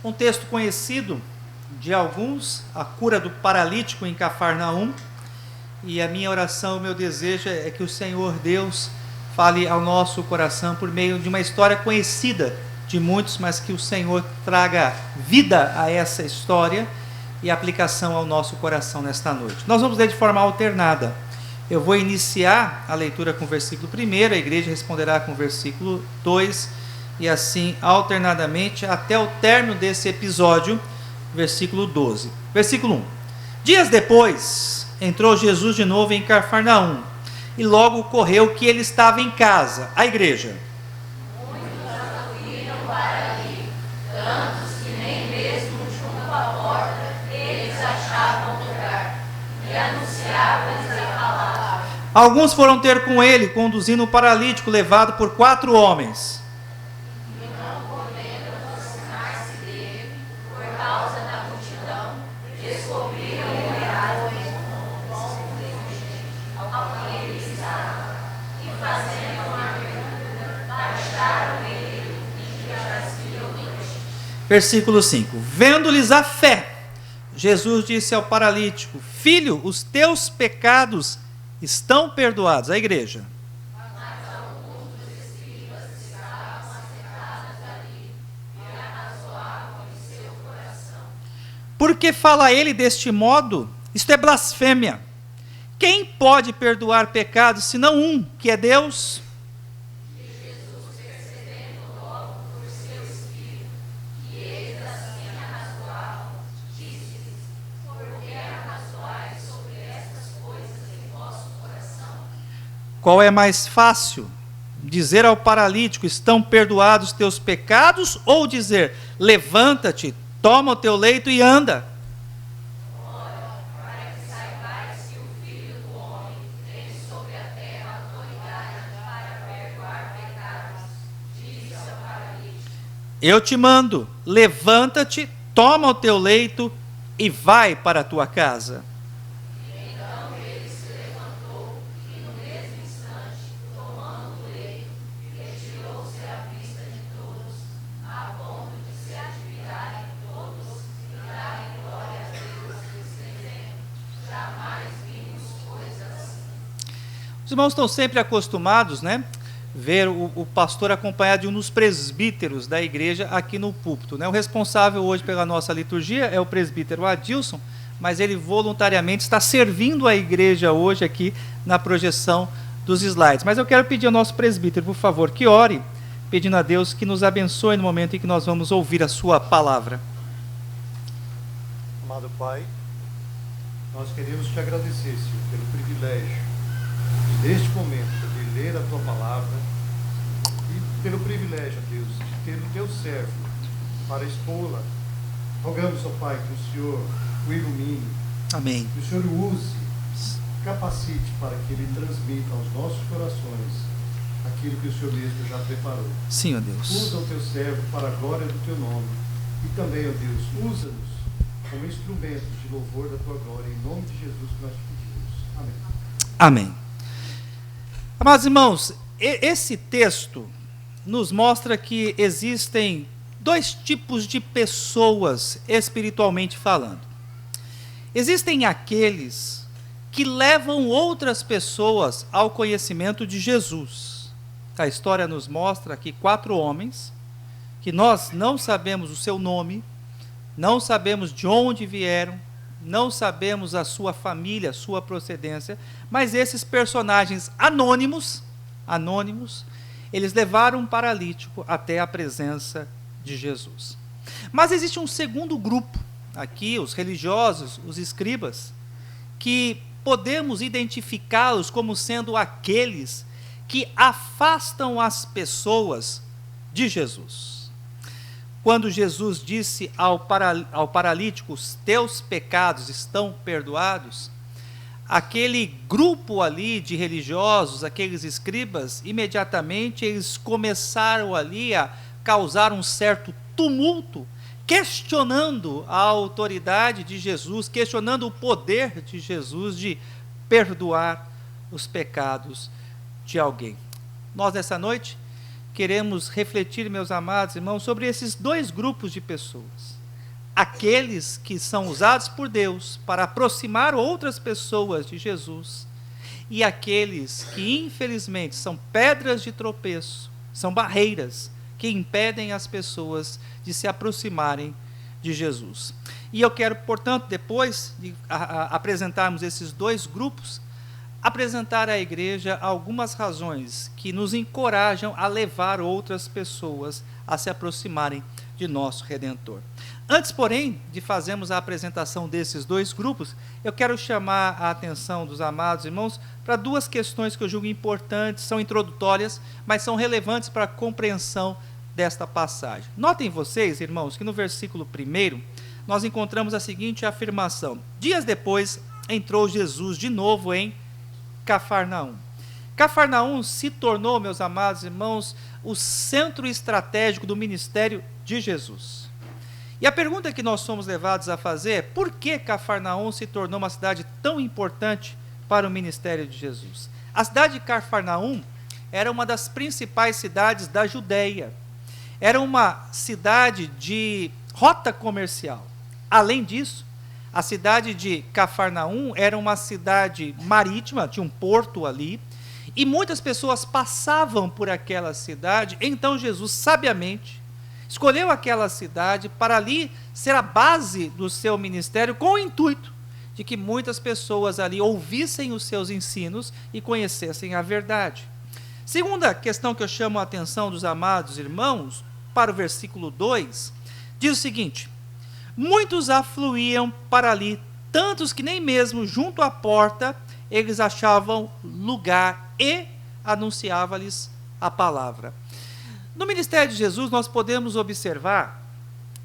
Um texto conhecido de alguns, a cura do paralítico em Cafarnaum, e a minha oração, o meu desejo é que o Senhor Deus fale ao nosso coração por meio de uma história conhecida de muitos, mas que o Senhor traga vida a essa história e aplicação ao nosso coração nesta noite. Nós vamos ler de forma alternada. Eu vou iniciar a leitura com o versículo 1, a igreja responderá com o versículo 2, e assim alternadamente até o término desse episódio, versículo 12. Versículo 1. Dias depois, entrou Jesus de novo em Cafarnaum, e logo ocorreu que ele estava em casa, a igreja. Muitos acudiram para ali, tantos que nem mesmo junto à porta eles achavam lugar, e anunciavam-lhes a palavra. Alguns foram ter com ele, conduzindo o paralítico levado por 4 homens. E não podendo aproximar-se dele, por causa da multidão, descobriram o errado ao que ele estava, e fazendo uma pergunta, taxaram ele de que jazia doente. Versículo 5. Vendo-lhes a fé, Jesus disse ao paralítico: Filho, os teus pecados estão perdoados. A igreja. Mas alguns dos escribas que estavam assentados ali e arrazoavam em seu coração. Por que fala ele deste modo? Isto é blasfêmia. Quem pode perdoar pecados senão um, que é Deus? E Jesus, percebendo logo por seu espírito que eles assim arrazoavam, disse-lhes: Por que arrazoais sobre estas coisas em vosso coração? Qual é mais fácil? Dizer ao paralítico: estão perdoados teus pecados? Ou dizer: levanta-te, toma o teu leito e anda? Ora, para que saibais que o Filho do Homem tem sobre a terra autoridade para perdoar pecados, disse ao paralítico: Eu te mando, levanta-te, toma o teu leito e vai para a tua casa. Então ele se levantou e, no mesmo instante, tomando o leito, retirou-se à vista de todos, a ponto de se admirarem todos e darem glória a Deus, dizendo: Jamais vimos coisas assim. Os irmãos estão sempre acostumados, né? Ver o pastor acompanhado de um dos presbíteros da igreja aqui no púlpito, né? O responsável hoje pela nossa liturgia é o presbítero Adilson, mas ele voluntariamente está servindo a igreja hoje aqui na projeção dos slides. Mas eu quero pedir ao nosso presbítero, por favor, que ore, pedindo a Deus que nos abençoe no momento em que nós vamos ouvir a sua palavra. Amado Pai, nós queremos te agradecer, Senhor, pelo privilégio neste momento de ler a tua palavra e pelo privilégio, Deus, de ter o teu servo para expô-la. Rogamos, ó Pai, que o Senhor o ilumine, Amém. que o Senhor o use, capacite para que ele transmita aos nossos corações aquilo que o Senhor mesmo já preparou. Sim, ó Deus. Usa o teu servo para a glória do teu nome e também, ó Deus, usa-nos como instrumentos de louvor da tua glória, em nome de Jesus que nós te pedimos. Amém. Amém. Amados irmãos, esse texto nos mostra que existem 2 tipos de pessoas espiritualmente falando. Existem aqueles que levam outras pessoas ao conhecimento de Jesus. A história nos mostra aqui 4 homens, que nós não sabemos o seu nome, não sabemos de onde vieram, não sabemos a sua família, a sua procedência, mas esses personagens anônimos, eles levaram um paralítico até a presença de Jesus. Mas existe um segundo grupo, aqui, os religiosos, os escribas, que podemos identificá-los como sendo aqueles que afastam as pessoas de Jesus. Quando Jesus disse ao paralítico: os teus pecados estão perdoados, aquele grupo ali de religiosos, aqueles escribas, imediatamente eles começaram ali a causar um certo tumulto, questionando a autoridade de Jesus, questionando o poder de Jesus de perdoar os pecados de alguém. Nós, nessa noite, queremos refletir, meus amados irmãos, sobre esses dois grupos de pessoas. Aqueles que são usados por Deus para aproximar outras pessoas de Jesus, e aqueles que, infelizmente, são pedras de tropeço, são barreiras que impedem as pessoas de se aproximarem de Jesus. E eu quero, portanto, depois de apresentarmos esses dois grupos, apresentar à igreja algumas razões que nos encorajam a levar outras pessoas a se aproximarem de nosso Redentor. Antes, porém, de fazermos a apresentação desses dois grupos, eu quero chamar a atenção dos amados irmãos para duas questões que eu julgo importantes, são introdutórias, mas são relevantes para a compreensão desta passagem. Notem vocês, irmãos, que no versículo 1, nós encontramos a seguinte afirmação: dias depois, entrou Jesus de novo em Cafarnaum. Cafarnaum se tornou, meus amados irmãos, o centro estratégico do ministério de Jesus. E a pergunta que nós somos levados a fazer é: por que Cafarnaum se tornou uma cidade tão importante para o ministério de Jesus? A cidade de Cafarnaum era uma das principais cidades da Judeia. Era uma cidade de rota comercial. Além disso, a cidade de Cafarnaum era uma cidade marítima, tinha um porto ali, e muitas pessoas passavam por aquela cidade. Então Jesus, sabiamente, escolheu aquela cidade para ali ser a base do seu ministério, com o intuito de que muitas pessoas ali ouvissem os seus ensinos e conhecessem a verdade. Segunda questão que eu chamo a atenção dos amados irmãos, para o versículo 2, diz o seguinte: muitos afluíam para ali, tantos que nem mesmo junto à porta eles achavam lugar, e anunciava-lhes a palavra. No ministério de Jesus, nós podemos observar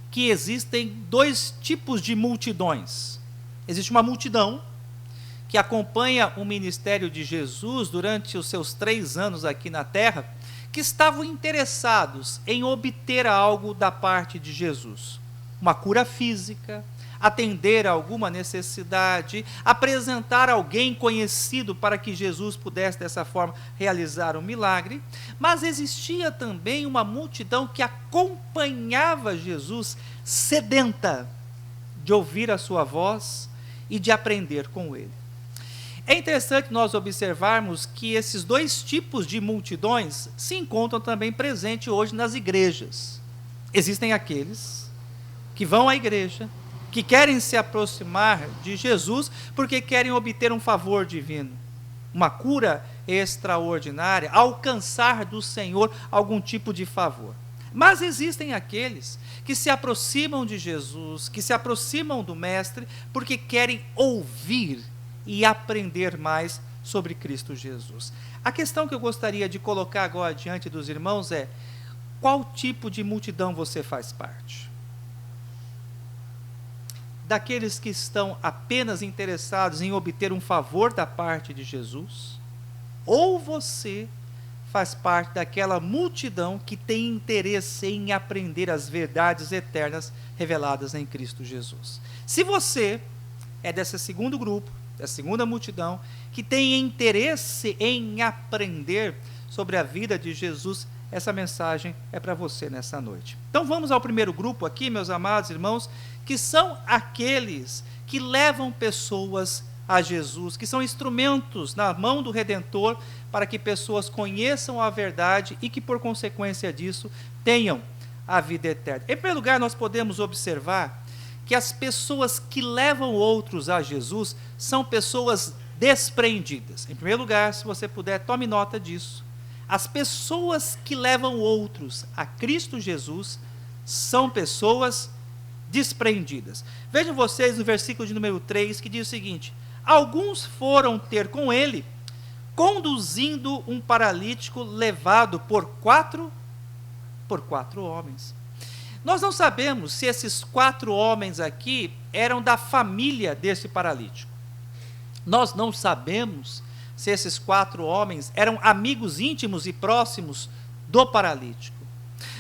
que existem dois tipos de multidões. Existe uma multidão que acompanha o ministério de Jesus durante os seus 3 anos aqui na terra, que estavam interessados em obter algo da parte de Jesus. Uma cura física, atender a alguma necessidade, apresentar alguém conhecido para que Jesus pudesse, dessa forma, realizar um milagre. Mas existia também uma multidão que acompanhava Jesus, sedenta de ouvir a sua voz e de aprender com ele. É interessante nós observarmos que esses dois tipos de multidões se encontram também presentes hoje nas igrejas. Existem aqueles que vão à igreja, que querem se aproximar de Jesus porque querem obter um favor divino, uma cura extraordinária, alcançar do Senhor algum tipo de favor. Mas existem aqueles que se aproximam de Jesus, que se aproximam do Mestre porque querem ouvir e aprender mais sobre Cristo Jesus. A questão que eu gostaria de colocar agora diante dos irmãos é: qual tipo de multidão você faz parte? Daqueles que estão apenas interessados em obter um favor da parte de Jesus? Ou você faz parte daquela multidão que tem interesse em aprender as verdades eternas reveladas em Cristo Jesus? Se você é desse segundo grupo, da segunda multidão, que tem interesse em aprender sobre a vida de Jesus, essa mensagem é para você nessa noite. Então vamos ao primeiro grupo aqui, meus amados irmãos, que são aqueles que levam pessoas a Jesus, que são instrumentos na mão do Redentor para que pessoas conheçam a verdade e que, por consequência disso, tenham a vida eterna. Em primeiro lugar, nós podemos observar que as pessoas que levam outros a Jesus são pessoas despreendidas. Em primeiro lugar, se você puder, tome nota disso. As pessoas que levam outros a Cristo Jesus são pessoas despreendidas. Vejam vocês no versículo de número 3, que diz o seguinte: alguns foram ter com ele, conduzindo um paralítico levado por quatro homens. Nós não sabemos se esses 4 homens aqui eram da família desse paralítico. Nós não sabemos se esses 4 homens eram amigos íntimos e próximos do paralítico.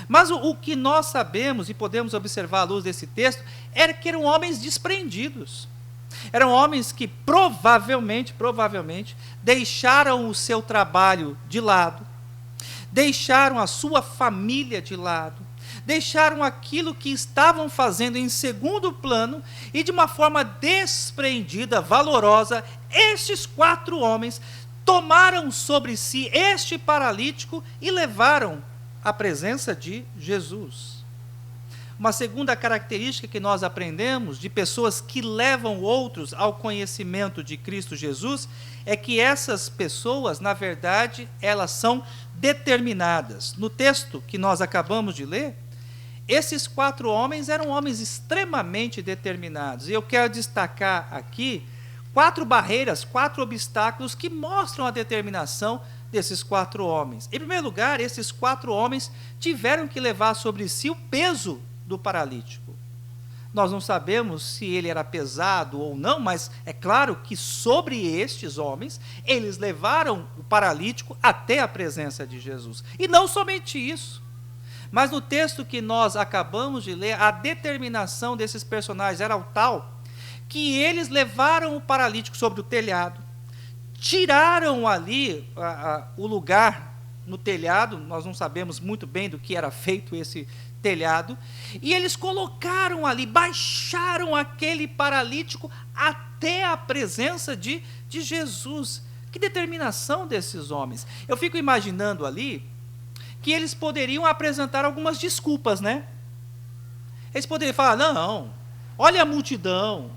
Mas o que nós sabemos e podemos observar à luz desse texto era que eram homens desprendidos. Eram homens que provavelmente deixaram o seu trabalho de lado, deixaram a sua família de lado, deixaram aquilo que estavam fazendo em segundo plano e, de uma forma despreendida, valorosa, estes 4 homens tomaram sobre si este paralítico e levaram à presença de Jesus. Uma segunda característica que nós aprendemos de pessoas que levam outros ao conhecimento de Cristo Jesus é que essas pessoas, na verdade, elas são determinadas. No texto que nós acabamos de ler, esses 4 homens eram homens extremamente determinados. E eu quero destacar aqui 4 barreiras, 4 obstáculos que mostram a determinação desses 4 homens. Em primeiro lugar, esses 4 homens tiveram que levar sobre si o peso do paralítico. Nós não sabemos se ele era pesado ou não, mas é claro que sobre estes homens, eles levaram o paralítico até a presença de Jesus. E não somente isso, mas no texto que nós acabamos de ler, a determinação desses personagens era tal que eles levaram o paralítico sobre o telhado, tiraram ali o lugar no telhado, nós não sabemos muito bem do que era feito esse telhado, e eles colocaram ali, baixaram aquele paralítico até a presença de Jesus. Que determinação desses homens! Eu fico imaginando ali que eles poderiam apresentar algumas desculpas, né? Eles poderiam falar, não, olha a multidão,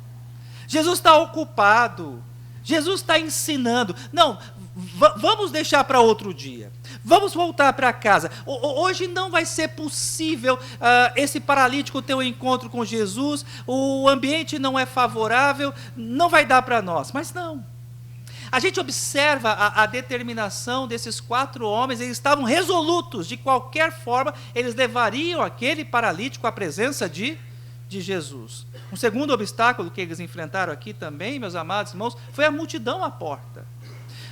Jesus está ocupado, Jesus está ensinando, não, vamos deixar para outro dia, vamos voltar para casa, hoje não vai ser possível esse paralítico ter um encontro com Jesus, o ambiente não é favorável, não vai dar para nós. Mas não, a gente observa a determinação desses 4 homens, eles estavam resolutos, de qualquer forma, eles levariam aquele paralítico à presença de Jesus. Um segundo obstáculo que eles enfrentaram aqui também, meus amados irmãos, foi a multidão à porta.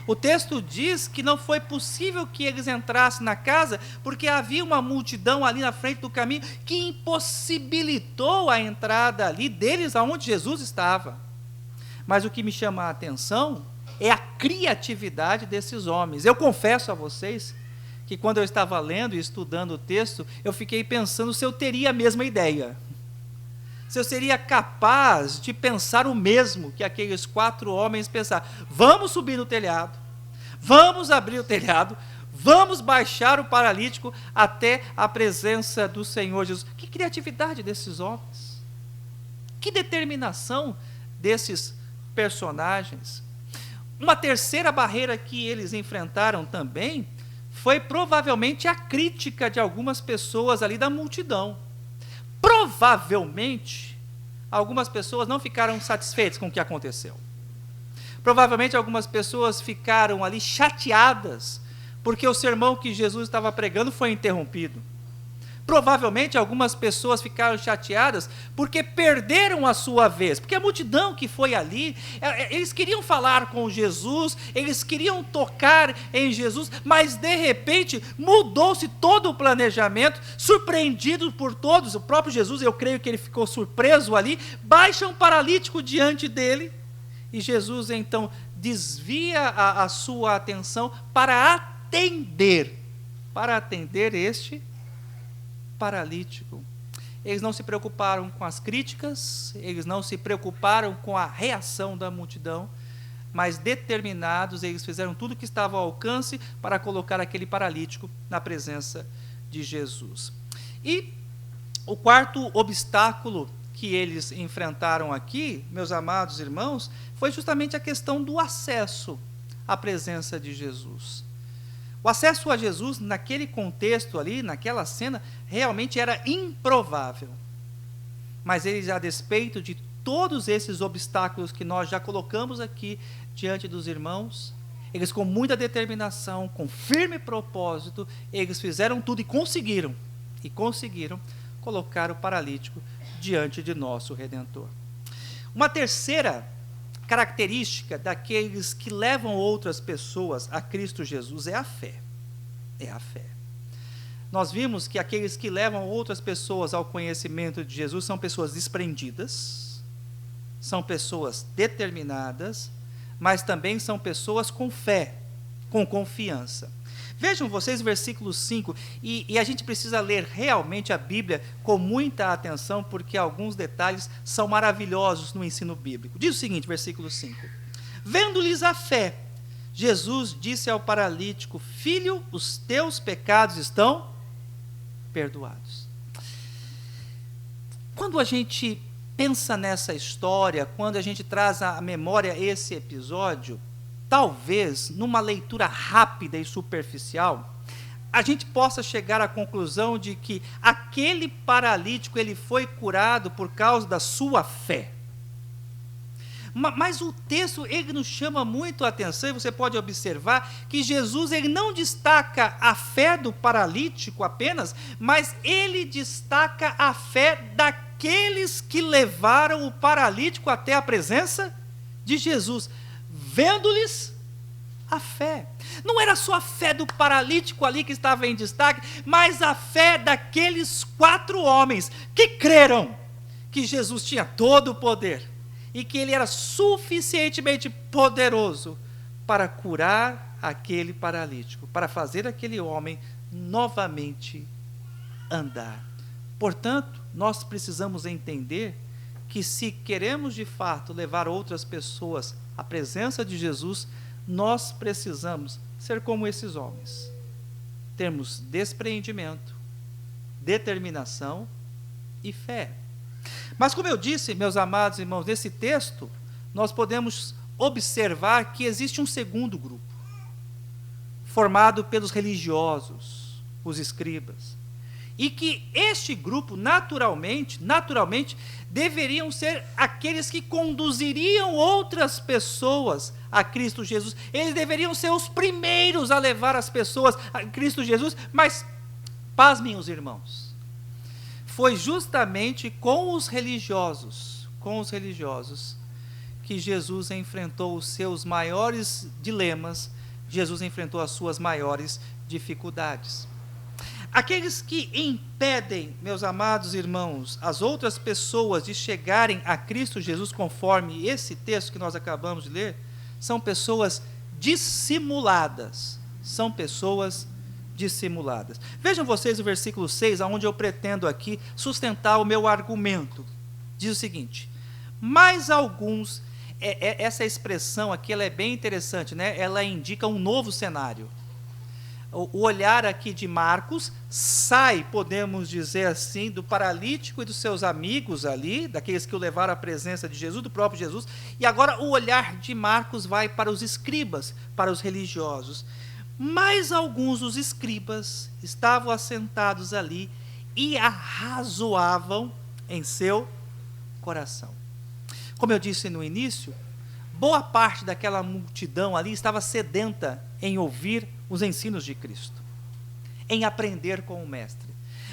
O texto diz que não foi possível que eles entrassem na casa, porque havia uma multidão ali na frente do caminho que impossibilitou a entrada ali deles aonde Jesus estava. Mas o que me chama a atenção é a criatividade desses homens. Eu confesso a vocês que quando eu estava lendo e estudando o texto, eu fiquei pensando se eu teria a mesma ideia. Se eu seria capaz de pensar o mesmo que aqueles 4 homens pensaram. Vamos subir no telhado, vamos abrir o telhado, vamos baixar o paralítico até a presença do Senhor Jesus. Que criatividade desses homens! Que determinação desses personagens! Uma terceira barreira que eles enfrentaram também foi provavelmente a crítica de algumas pessoas ali da multidão. Provavelmente, algumas pessoas não ficaram satisfeitas com o que aconteceu. Provavelmente, algumas pessoas ficaram ali chateadas, porque o sermão que Jesus estava pregando foi interrompido. Provavelmente, algumas pessoas ficaram chateadas, porque perderam a sua vez. Porque a multidão que foi ali, eles queriam falar com Jesus, eles queriam tocar em Jesus, mas de repente mudou-se todo o planejamento, surpreendido por todos. O próprio Jesus, eu creio que ele ficou surpreso ali, baixa um paralítico diante dele, e Jesus então desvia a sua atenção para atender este paralítico. Eles não se preocuparam com as críticas, eles não se preocuparam com a reação da multidão, mas determinados, eles fizeram tudo o que estava ao alcance para colocar aquele paralítico na presença de Jesus. E o quarto obstáculo que eles enfrentaram aqui, meus amados irmãos, foi justamente a questão do acesso à presença de Jesus. O acesso a Jesus, naquele contexto ali, naquela cena, realmente era improvável. Mas eles, a despeito de todos esses obstáculos que nós já colocamos aqui diante dos irmãos, eles com muita determinação, com firme propósito, eles fizeram tudo e conseguiram colocar o paralítico diante de nosso Redentor. Uma terceira característica daqueles que levam outras pessoas a Cristo Jesus é a fé. É a fé. Nós vimos que aqueles que levam outras pessoas ao conhecimento de Jesus são pessoas desprendidas, são pessoas determinadas, mas também são pessoas com fé, com confiança. Vejam vocês o versículo 5, e a gente precisa ler realmente a Bíblia com muita atenção, porque alguns detalhes são maravilhosos no ensino bíblico. Diz o seguinte, versículo 5: Vendo-lhes a fé, Jesus disse ao paralítico: Filho, os teus pecados estão perdoados. Quando a gente pensa nessa história, quando a gente traz à memória esse episódio, talvez, numa leitura rápida e superficial, a gente possa chegar à conclusão de que aquele paralítico ele foi curado por causa da sua fé. Mas o texto ele nos chama muito a atenção, e você pode observar que Jesus ele não destaca a fé do paralítico apenas, mas ele destaca a fé daqueles que levaram o paralítico até a presença de Jesus, vendo-lhes a fé. Não era só a fé do paralítico ali que estava em destaque, mas a fé daqueles 4 homens que creram que Jesus tinha todo o poder e que ele era suficientemente poderoso para curar aquele paralítico, para fazer aquele homem novamente andar. Portanto, nós precisamos entender que se queremos de fato levar outras pessoas à presença de Jesus, nós precisamos ser como esses homens, termos despreendimento, determinação e fé. Mas como eu disse, meus amados irmãos, nesse texto, nós podemos observar que existe um segundo grupo, formado pelos religiosos, os escribas, e que este grupo, naturalmente, deveriam ser aqueles que conduziriam outras pessoas a Cristo Jesus. Eles deveriam ser os primeiros a levar as pessoas a Cristo Jesus, mas, pasmem os irmãos, foi justamente com os religiosos, que Jesus enfrentou os seus maiores dilemas, Jesus enfrentou as suas maiores dificuldades. Aqueles que impedem, meus amados irmãos, as outras pessoas de chegarem a Cristo Jesus, conforme esse texto que nós acabamos de ler, são pessoas dissimuladas. Vejam vocês o versículo 6, onde eu pretendo aqui sustentar o meu argumento. Diz o seguinte: mas alguns, essa expressão aqui ela é bem interessante, né? Ela indica um novo cenário. O olhar aqui de Marcos sai, podemos dizer assim, do paralítico e dos seus amigos ali, daqueles que o levaram à presença de Jesus, do próprio Jesus, e agora o olhar de Marcos vai para os escribas, para os religiosos. Mas alguns dos escribas estavam assentados ali e arrazoavam em seu coração. Como eu disse no início, boa parte daquela multidão ali estava sedenta em ouvir os ensinos de Cristo, em aprender com o Mestre.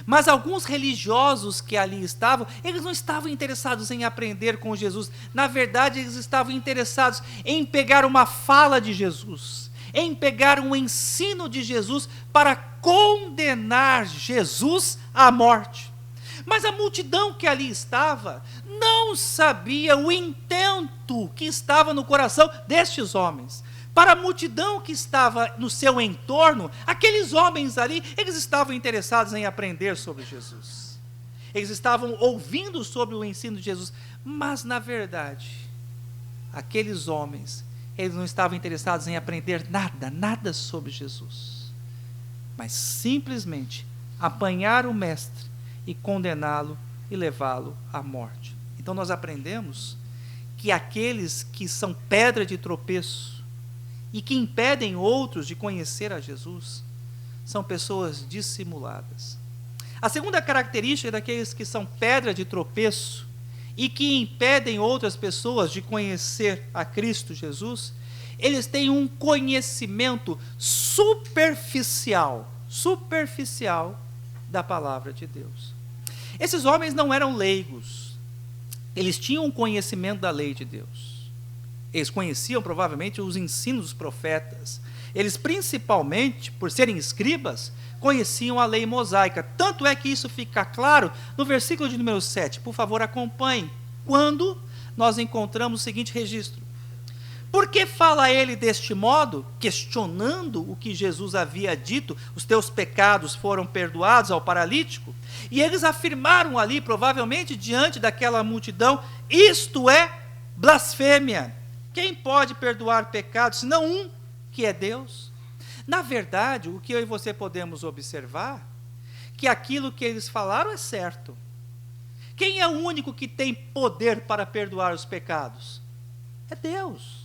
Mas alguns religiosos que ali estavam, eles não estavam interessados em aprender com Jesus. Na verdade, eles estavam interessados em pegar uma fala de Jesus, em pegar um ensino de Jesus para condenar Jesus à morte. Mas a multidão que ali estava não sabia o intento que estava no coração destes homens. Para a multidão que estava no seu entorno, aqueles homens ali, eles estavam interessados em aprender sobre Jesus. Eles estavam ouvindo sobre o ensino de Jesus, mas na verdade, aqueles homens, eles não estavam interessados em aprender nada sobre Jesus, mas simplesmente apanhar o Mestre e condená-lo e levá-lo à morte. Então nós aprendemos que aqueles que são pedra de tropeço e que impedem outros de conhecer a Jesus são pessoas dissimuladas. A segunda característica daqueles que são pedra de tropeço e que impedem outras pessoas de conhecer a Cristo Jesus, eles têm um conhecimento superficial da palavra de Deus. Esses homens não eram leigos, eles tinham um conhecimento da lei de Deus. Eles conheciam provavelmente os ensinos dos profetas. Eles, principalmente, por serem escribas, conheciam a lei mosaica. Tanto é que isso fica claro no versículo de número 7. Por favor, acompanhe. Quando nós encontramos o seguinte registro: Por que fala ele deste modo, questionando o que Jesus havia dito, os teus pecados foram perdoados ao paralítico? E eles afirmaram ali, provavelmente diante daquela multidão, isto é blasfêmia. Quem pode perdoar pecados, senão um, que é Deus? Na verdade, o que eu e você podemos observar, que aquilo que eles falaram é certo. Quem é o único que tem poder para perdoar os pecados? É Deus.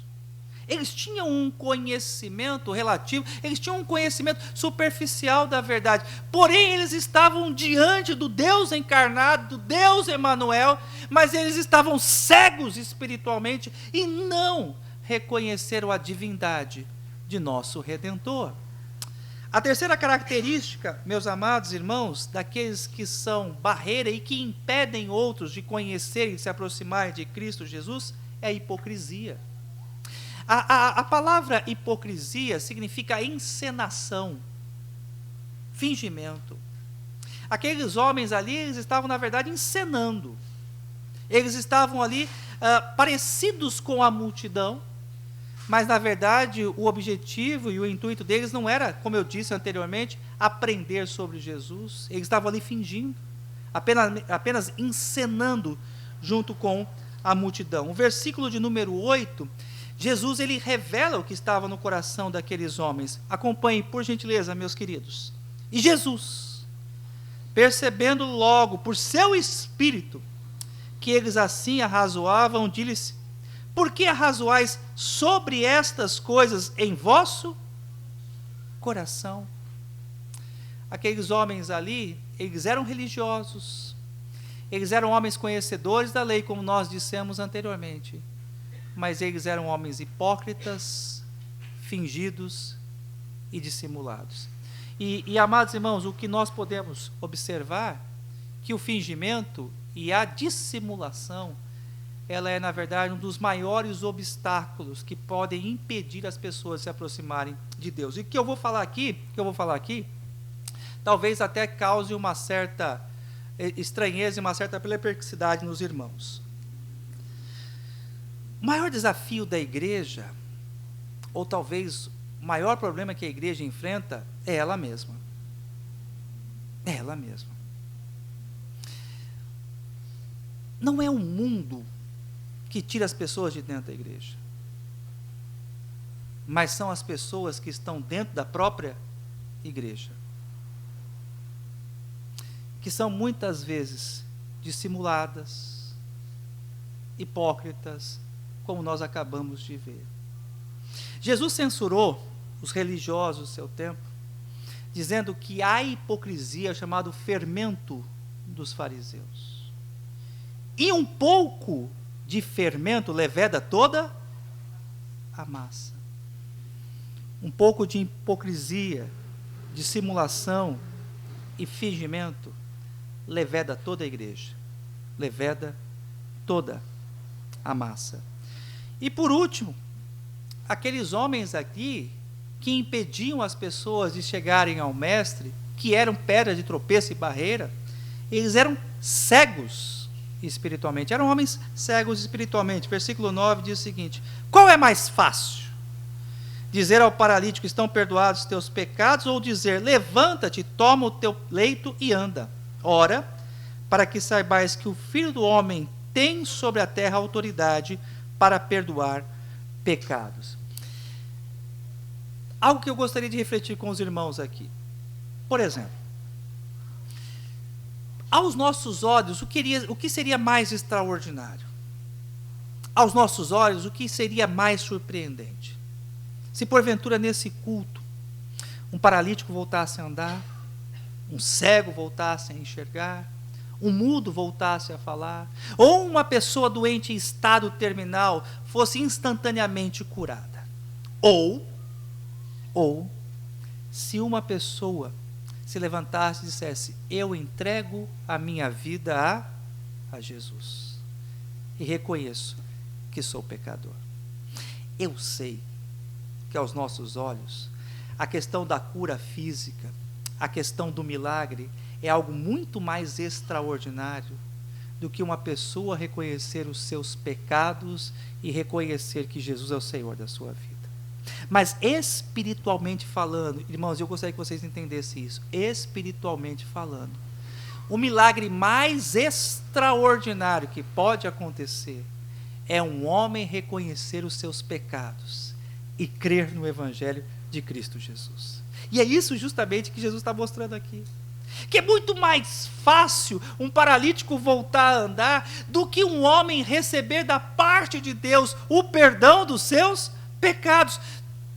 Eles tinham um conhecimento relativo, eles tinham um conhecimento superficial da verdade. Porém, eles estavam diante do Deus encarnado, do Deus Emanuel, mas eles estavam cegos espiritualmente e não reconheceram a divindade de nosso Redentor. A terceira característica, meus amados irmãos, daqueles que são barreira e que impedem outros de conhecer e se aproximarem de Cristo Jesus, é a hipocrisia. A palavra hipocrisia significa encenação, fingimento. Aqueles homens ali, eles estavam, na verdade, encenando. Eles estavam ali parecidos com a multidão, mas, na verdade, o objetivo e o intuito deles não era, como eu disse anteriormente, aprender sobre Jesus. Eles estavam ali fingindo, apenas encenando junto com a multidão. O versículo de número 8, Jesus ele revela o que estava no coração daqueles homens. Acompanhem, por gentileza, meus queridos. E Jesus, percebendo logo por seu espírito que eles assim arrazoavam, disse: por que arrazoais sobre estas coisas em vosso coração? Aqueles homens ali, eles eram religiosos, eles eram homens conhecedores da lei, como nós dissemos anteriormente, mas eles eram homens hipócritas, fingidos e dissimulados. E amados irmãos, o que nós podemos observar, que o fingimento e a dissimulação, ela é, na verdade, um dos maiores obstáculos que podem impedir as pessoas de se aproximarem de Deus. E o que eu vou falar aqui, talvez até cause uma certa estranheza e uma certa perplexidade nos irmãos. O maior desafio da igreja, ou talvez o maior problema que a igreja enfrenta, é ela mesma. É ela mesma. Não é o mundo que tira as pessoas de dentro da igreja, mas são as pessoas que estão dentro da própria igreja, que são muitas vezes dissimuladas, hipócritas, como nós acabamos de ver. Jesus censurou os religiosos do seu tempo, dizendo que a hipocrisia é chamado fermento dos fariseus. E um pouco de fermento leveda toda a massa. Um pouco de hipocrisia, dissimulação e fingimento leveda toda a igreja, leveda toda a massa. E por último, aqueles homens aqui que impediam as pessoas de chegarem ao mestre, que eram pedra de tropeço e barreira, eles eram cegos espiritualmente, eram homens cegos espiritualmente. Versículo 9 diz o seguinte: qual é mais fácil? Dizer ao paralítico, estão perdoados os teus pecados, ou dizer, levanta-te, toma o teu leito e anda? Ora, para que saibais que o Filho do Homem tem sobre a terra autoridade para perdoar pecados. Algo que eu gostaria de refletir com os irmãos aqui. Por exemplo, aos nossos olhos, o que seria mais extraordinário? Aos nossos olhos, o que seria mais surpreendente? Se porventura nesse culto, um paralítico voltasse a andar, um cego voltasse a enxergar, um mudo voltasse a falar, ou uma pessoa doente em estado terminal fosse instantaneamente curada. Ou, se uma pessoa se levantasse e dissesse, eu entrego a minha vida a Jesus, e reconheço que sou pecador. Eu sei que aos nossos olhos, a questão da cura física, a questão do milagre, é algo muito mais extraordinário do que uma pessoa reconhecer os seus pecados e reconhecer que Jesus é o Senhor da sua vida. Mas espiritualmente falando, irmãos, eu gostaria que vocês entendessem isso. Espiritualmente falando, o milagre mais extraordinário que pode acontecer é um homem reconhecer os seus pecados e crer no Evangelho de Cristo Jesus. E é isso justamente que Jesus está mostrando aqui. Que é muito mais fácil um paralítico voltar a andar do que um homem receber da parte de Deus o perdão dos seus pecados.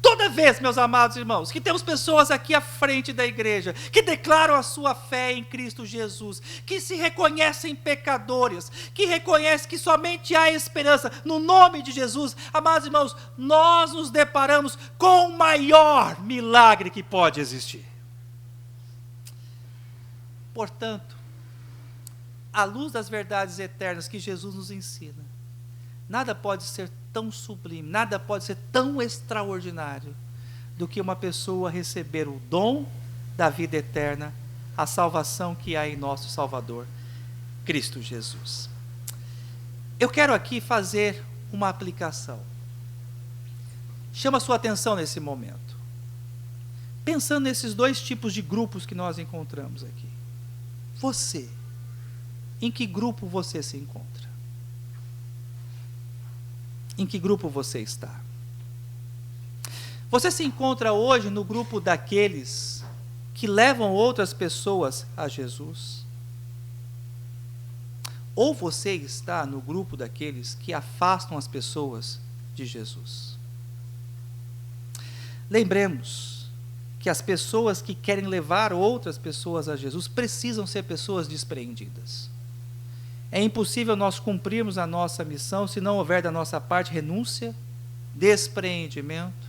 Toda vez, meus amados irmãos, que temos pessoas aqui à frente da igreja, que declaram a sua fé em Cristo Jesus, que se reconhecem pecadores, que reconhecem que somente há esperança no nome de Jesus, amados irmãos, nós nos deparamos com o maior milagre que pode existir. Portanto, à luz das verdades eternas que Jesus nos ensina, nada pode ser tão sublime, nada pode ser tão extraordinário do que uma pessoa receber o dom da vida eterna, a salvação que há em nosso Salvador, Cristo Jesus. Eu quero aqui fazer uma aplicação. Chama a sua atenção nesse momento. Pensando nesses dois tipos de grupos que nós encontramos aqui. Você, em que grupo você se encontra? Em que grupo você está? Você se encontra hoje no grupo daqueles que levam outras pessoas a Jesus? Ou você está no grupo daqueles que afastam as pessoas de Jesus? Lembremos que as pessoas que querem levar outras pessoas a Jesus precisam ser pessoas despreendidas. É impossível nós cumprirmos a nossa missão se não houver da nossa parte renúncia, despreendimento,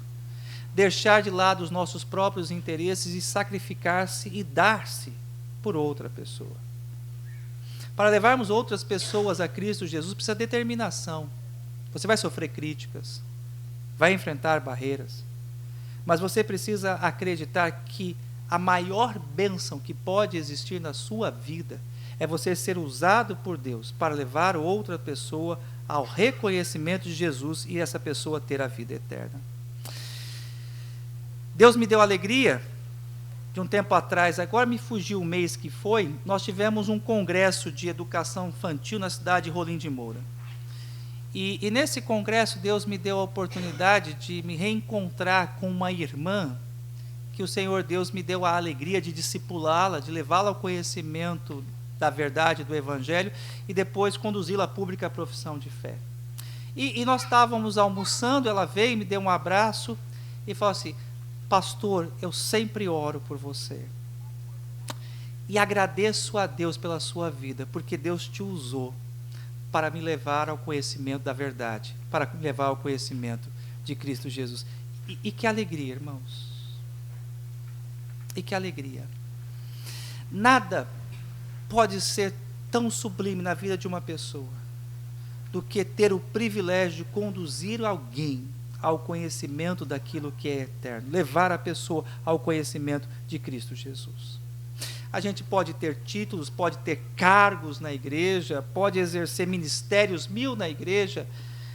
deixar de lado os nossos próprios interesses e sacrificar-se e dar-se por outra pessoa. Para levarmos outras pessoas a Cristo Jesus precisa de determinação. Você vai sofrer críticas, vai enfrentar barreiras, mas você precisa acreditar que a maior bênção que pode existir na sua vida é você ser usado por Deus para levar outra pessoa ao reconhecimento de Jesus e essa pessoa ter a vida eterna. Deus me deu alegria de um tempo atrás, agora me fugiu o mês que foi, nós tivemos um congresso de educação infantil na cidade de Rolim de Moura. E nesse congresso Deus me deu a oportunidade de me reencontrar com uma irmã que o Senhor Deus me deu a alegria de discipulá-la, de levá-la ao conhecimento da verdade do Evangelho e depois conduzi-la à pública profissão de fé. E nós estávamos almoçando, ela veio, me deu um abraço e falou assim: pastor, eu sempre oro por você e agradeço a Deus pela sua vida, porque Deus te usou para me levar ao conhecimento da verdade, para me levar ao conhecimento de Cristo Jesus. E que alegria, irmãos, e que alegria. Nada pode ser tão sublime na vida de uma pessoa do que ter o privilégio de conduzir alguém ao conhecimento daquilo que é eterno, levar a pessoa ao conhecimento de Cristo Jesus. A gente pode ter títulos, pode ter cargos na igreja, pode exercer ministérios 1000 na igreja,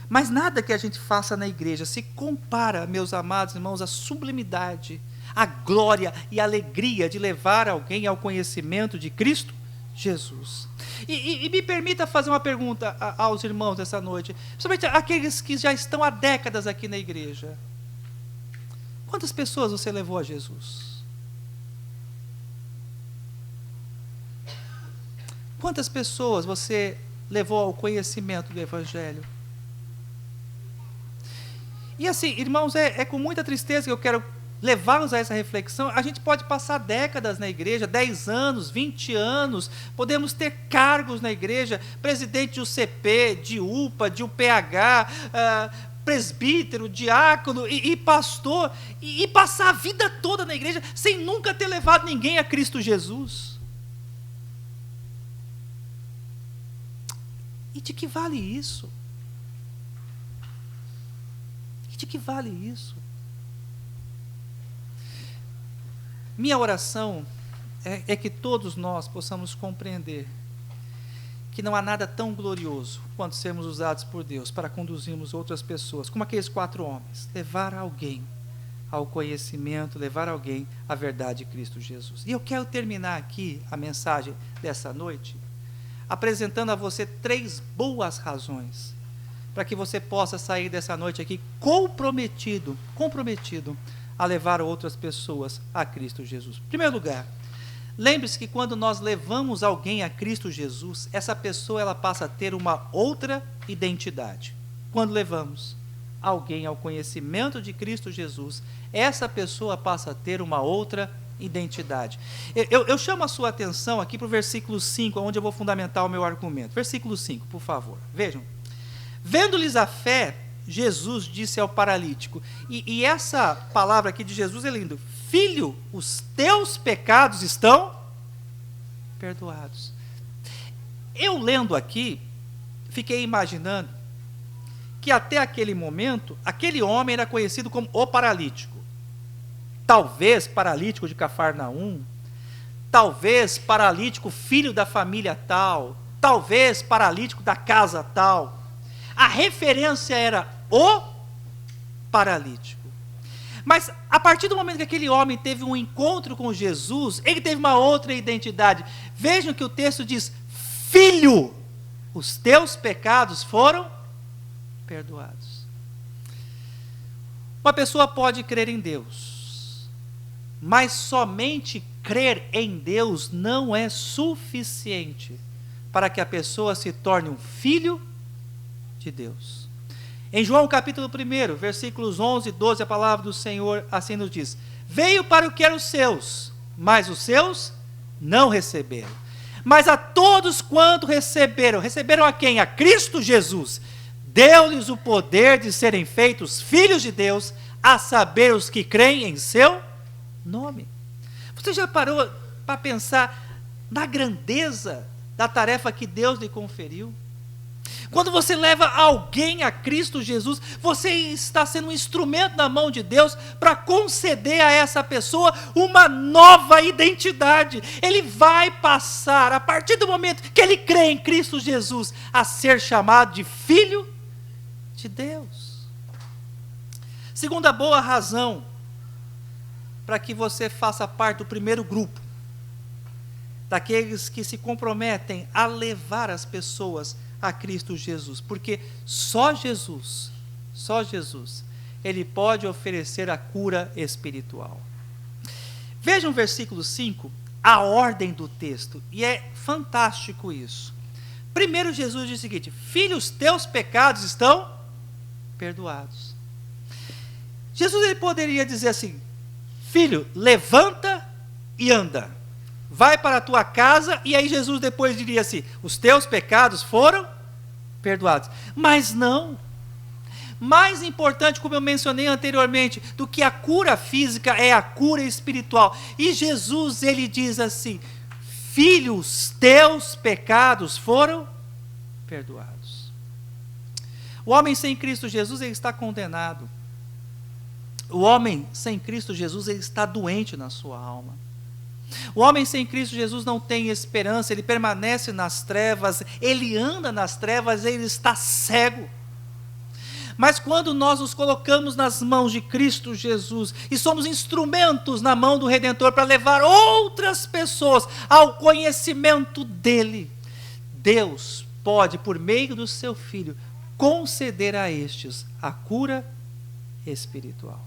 mas nada que a gente faça na igreja se compara, meus amados irmãos, à sublimidade, à glória e à alegria de levar alguém ao conhecimento de Cristo Jesus. E me permita fazer uma pergunta aos irmãos dessa noite, principalmente aqueles que já estão há décadas aqui na igreja. Quantas pessoas você levou a Jesus? Quantas pessoas você levou ao conhecimento do Evangelho? E assim, irmãos, é com muita tristeza que eu quero levá-los a essa reflexão. A gente pode passar décadas na igreja, 10 anos, 20 anos, podemos ter cargos na igreja, presidente de UCP, de UPA, de UPH, presbítero, diácono e pastor, e passar a vida toda na igreja sem nunca ter levado ninguém a Cristo Jesus. E de que vale isso? E de que vale isso? Minha oração é que todos nós possamos compreender que não há nada tão glorioso quanto sermos usados por Deus para conduzirmos outras pessoas, como aqueles 4 homens, levar alguém ao conhecimento, levar alguém à verdade de Cristo Jesus. E eu quero terminar aqui a mensagem dessa noite, apresentando a você 3 boas razões, para que você possa sair dessa noite aqui comprometido a levar outras pessoas a Cristo Jesus. Em primeiro lugar, lembre-se que quando nós levamos alguém a Cristo Jesus, essa pessoa ela passa a ter uma outra identidade. Quando levamos alguém ao conhecimento de Cristo Jesus, essa pessoa passa a ter uma outra identidade. Eu chamo a sua atenção aqui para o versículo 5, onde eu vou fundamentar o meu argumento. Versículo 5, por favor. Vejam. Vendo-lhes a fé, Jesus disse ao paralítico, e essa palavra aqui de Jesus é lindo: filho, os teus pecados estão perdoados. Eu lendo aqui, fiquei imaginando que até aquele momento, aquele homem era conhecido como o paralítico. Talvez paralítico de Cafarnaum, talvez paralítico filho da família tal, talvez paralítico da casa tal. A referência era o paralítico. Mas a partir do momento que aquele homem teve um encontro com Jesus, ele teve uma outra identidade. Vejam que o texto diz: filho, os teus pecados foram perdoados. Uma pessoa pode crer em Deus, mas somente crer em Deus não é suficiente para que a pessoa se torne um filho de Deus. Em João capítulo 1, versículos 11 e 12, a palavra do Senhor assim nos diz: veio para o que eram os seus, mas os seus não receberam. Mas a todos quanto receberam a quem? A Cristo Jesus, deu-lhes o poder de serem feitos filhos de Deus, a saber, os que creem em seu nome. Você já parou para pensar na grandeza da tarefa que Deus lhe conferiu? Quando você leva alguém a Cristo Jesus, você está sendo um instrumento na mão de Deus para conceder a essa pessoa uma nova identidade. Ele vai passar, a partir do momento que ele crê em Cristo Jesus, a ser chamado de filho de Deus. Segunda boa razão para que você faça parte do primeiro grupo, daqueles que se comprometem a levar as pessoas a Cristo Jesus, porque só Jesus, ele pode oferecer a cura espiritual. Vejam o versículo 5, a ordem do texto, e é fantástico isso. Primeiro Jesus diz o seguinte: filho, os teus pecados estão perdoados. Jesus ele poderia dizer assim: filho, levanta e anda, vai para a tua casa, e aí Jesus depois diria assim: os teus pecados foram perdoados. Mas não. Mais importante, como eu mencionei anteriormente, do que a cura física é a cura espiritual. E Jesus ele diz assim: filho, os teus pecados foram perdoados. O homem sem Cristo Jesus ele está condenado. O homem sem Cristo Jesus ele está doente na sua alma. O homem sem Cristo Jesus não tem esperança, ele permanece nas trevas, ele anda nas trevas, ele está cego. Mas quando nós nos colocamos nas mãos de Cristo Jesus e somos instrumentos na mão do Redentor para levar outras pessoas ao conhecimento dele, Deus pode, por meio do seu Filho, conceder a estes a cura espiritual.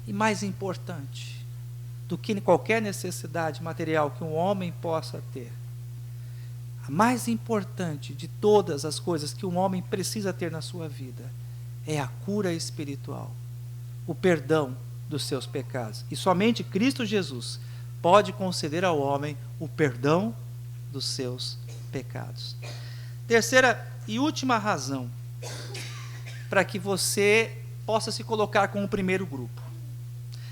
E mais importante do que qualquer necessidade material que um homem possa ter, a mais importante de todas as coisas que um homem precisa ter na sua vida é a cura espiritual, o perdão dos seus pecados. E somente Cristo Jesus pode conceder ao homem o perdão dos seus pecados. Terceira e última razão para que você possa se colocar como o primeiro grupo,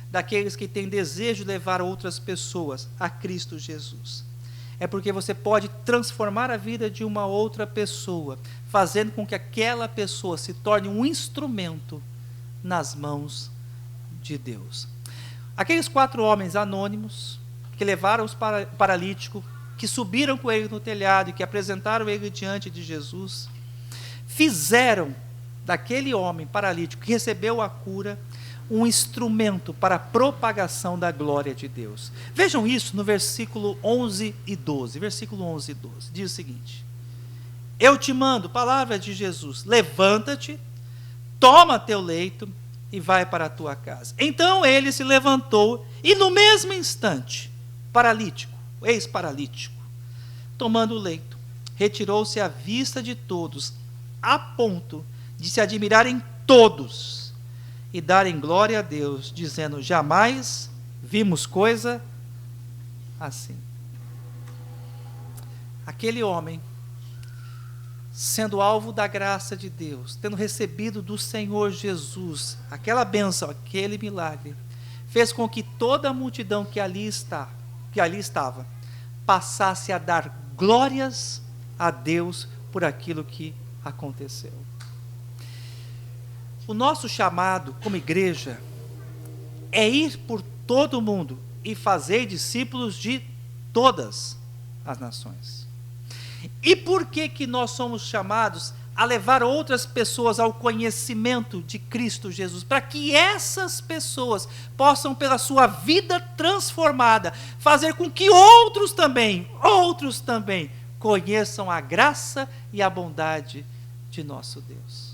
daqueles que têm desejo de levar outras pessoas a Cristo Jesus. É porque você pode transformar a vida de uma outra pessoa, fazendo com que aquela pessoa se torne um instrumento nas mãos de Deus. Aqueles 4 homens anônimos que levaram o paralítico que subiram com ele no telhado e que apresentaram ele diante de Jesus, fizeram daquele homem paralítico que recebeu a cura um instrumento para a propagação da glória de Deus. Vejam isso no versículo 11 e 12. Versículo 11 e 12 diz o seguinte: eu te mando, palavra de Jesus, levanta-te, toma teu leito e vai para a tua casa. Então ele se levantou e no mesmo instante, paralítico, ex-paralítico, tomando o leito, retirou-se à vista de todos, a ponto de se admirarem todos e darem glória a Deus, dizendo: jamais vimos coisa assim. Aquele homem, sendo alvo da graça de Deus, tendo recebido do Senhor Jesus aquela bênção, aquele milagre, fez com que toda a multidão que ali estava, passasse a dar glórias a Deus por aquilo que aconteceu. O nosso chamado como igreja é ir por todo o mundo e fazer discípulos de todas as nações. E por que nós somos chamados a levar outras pessoas ao conhecimento de Cristo Jesus? Para que essas pessoas possam, pela sua vida transformada, fazer com que outros também conheçam a graça e a bondade de nosso Deus.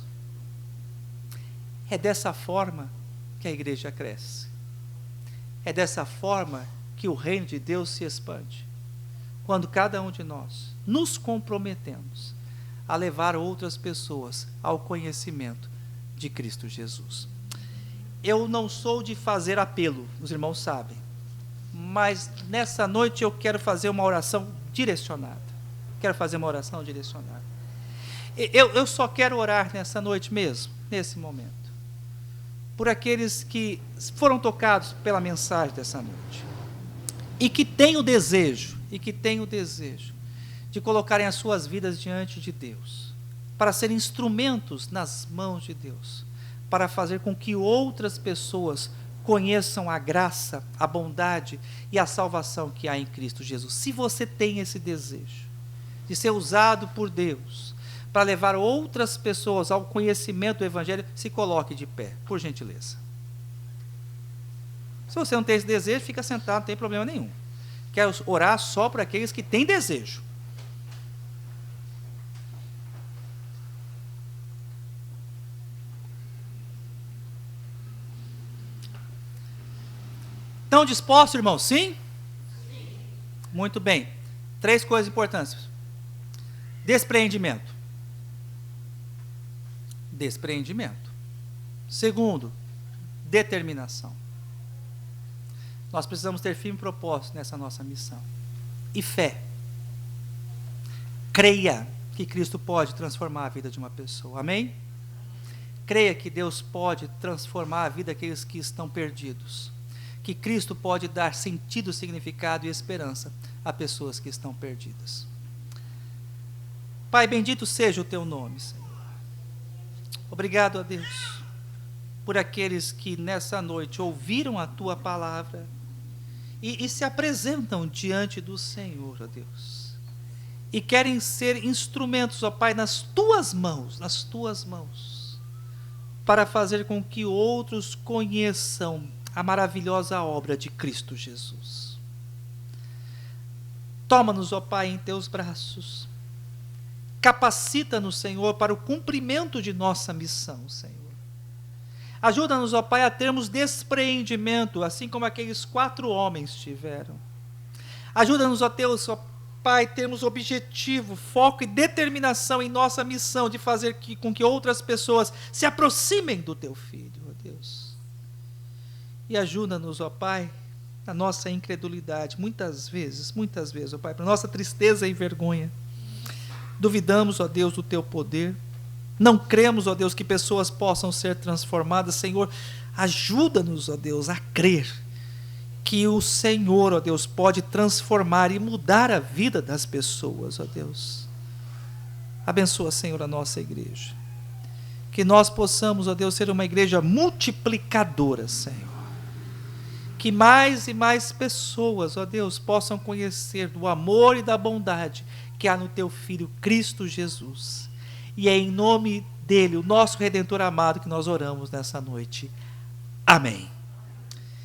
É dessa forma que a igreja cresce. É dessa forma que o reino de Deus se expande. Quando cada um de nós nos comprometemos a levar outras pessoas ao conhecimento de Cristo Jesus. Eu não sou de fazer apelo, os irmãos sabem, mas nessa noite eu quero fazer uma oração direcionada. Eu só quero orar nessa noite mesmo, nesse momento, por aqueles que foram tocados pela mensagem dessa noite e que têm o desejo de colocarem as suas vidas diante de Deus, para serem instrumentos nas mãos de Deus, para fazer com que outras pessoas conheçam a graça, a bondade e a salvação que há em Cristo Jesus. Se você tem esse desejo de ser usado por Deus para levar outras pessoas ao conhecimento do Evangelho, se coloque de pé, por gentileza. Se você não tem esse desejo, fica sentado, não tem problema nenhum. Quero orar só para aqueles que têm desejo. Estão dispostos, irmãos? Sim? Sim. Muito bem. 3 coisas importantes. Despreendimento. Segundo, determinação. Nós precisamos ter firme propósito nessa nossa missão. E fé. Creia que Cristo pode transformar a vida de uma pessoa. Amém? Creia que Deus pode transformar a vida daqueles que estão perdidos. Que Cristo pode dar sentido, significado e esperança a pessoas que estão perdidas. Pai, bendito seja o teu nome, Senhor. Obrigado a Deus por aqueles que nessa noite ouviram a tua palavra e se apresentam diante do Senhor, ó Deus, e querem ser instrumentos, ó Pai, nas tuas mãos, para fazer com que outros conheçam a maravilhosa obra de Cristo Jesus. Toma-nos, ó Pai, em teus braços. Capacita-nos, Senhor, para o cumprimento de nossa missão, Senhor. Ajuda-nos, ó Pai, a termos despreendimento, assim como aqueles 4 homens tiveram. Ajuda-nos, ó Deus, ó Pai, termos objetivo, foco e determinação em nossa missão de fazer com que outras pessoas se aproximem do Teu Filho, ó Deus. E ajuda-nos, ó Pai, na nossa incredulidade, muitas vezes, ó Pai, para nossa tristeza e vergonha. Duvidamos, ó Deus, do Teu poder. Não cremos, ó Deus, que pessoas possam ser transformadas. Senhor, ajuda-nos, ó Deus, a crer que o Senhor, ó Deus, pode transformar e mudar a vida das pessoas, ó Deus. Abençoa, Senhor, a nossa igreja. Que nós possamos, ó Deus, ser uma igreja multiplicadora, Senhor. que mais e mais pessoas, ó Deus, possam conhecer do amor e da bondade que há no teu Filho Cristo Jesus. E é em nome dele, o nosso Redentor amado, que nós oramos nessa noite. Amém.